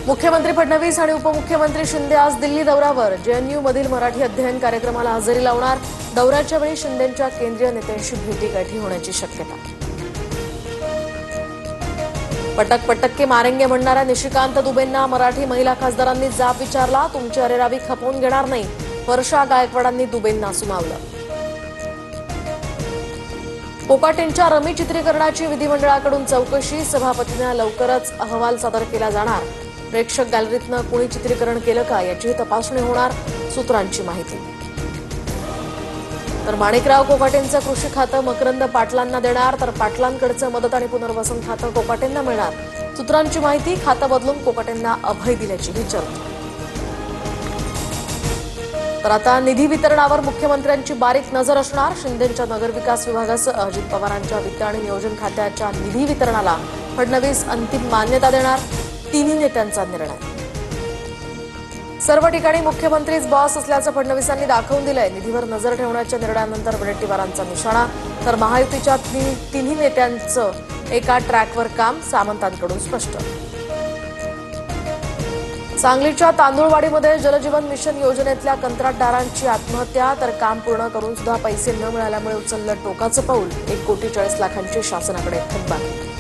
मुख्यमंत्री फडणवीस आणि उपमुख्यमंत्री शिंदे आज दिल्ली दौऱ्यावर जेएनयू मधील मराठी अध्ययन कार्यक्रमाला हजेरी लावणार। दौऱ्याच्या वेळी शिंदेंच्या केंद्रीय नेत्यांशी भेटीगाठी होण्याची शक्यता। पटक पटक के मारेंगे म्हणणाऱ्या निशिकांत दुबेंना मराठी महिला खासदारांनी जाब विचारला। तुमची अरेरावी खपवून घेणार नाही, वर्षा गायकवाडांनी दुबेंना सुनावलं। कोकाटेंच्या रमी चित्रीकरणाची विधिमंडळाकडून चौकशी, सभापतींना लवकरच अहवाल सादर केला जाणार। प्रेक्षक गॅलरीतनं कोणी चित्रीकरण केलं का याची तपासणी होणार, सूत्रांची माहिती। तर माणिकराव कोकाटेंचं कृषी खातं मकरंद पाटलांना देणार, तर पाटलांकडचं मदत आणि पुनर्वसन खातं कोकाटेंना मिळणार। सूत्रांची माहिती, खातं बदलून कोकाटेंना अभय दिल्याचीही चर्चा। तर आता निधी वितरणावर मुख्यमंत्र्यांची बारीक नजर असणार। शिंदेंच्या नगरविकास विभागासह अजित पवारांच्या वित्त आणि नियोजन खात्याच्या निधी वितरणाला फडणवीस अंतिम मान्यता देणार, तिन्ही नेत्यांचा निर्णय। सर्व ठिकाणी मुख्यमंत्रीच बॉस असल्याचं फडणवीसांनी दाखवून दिलंय। निधीवर नजर ठेवण्याच्या निर्णयानंतर वडेट्टीवारांचा निशाणा, तर महायुतीच्या तिन्ही नेत्यांचं एका ट्रॅकवर काम, सामंतांकडून स्पष्ट। सांगलीच्या तांदूळवाडीमध्ये जलजीवन मिशन योजनेतल्या कंत्राटदारांची आत्महत्या, तर काम पूर्ण करून सुद्धा पैसे न मिळाल्यामुळे उचललं टोकाचं पाऊल। 1,40,40,00,000ची शासनाकडे थकबाकी।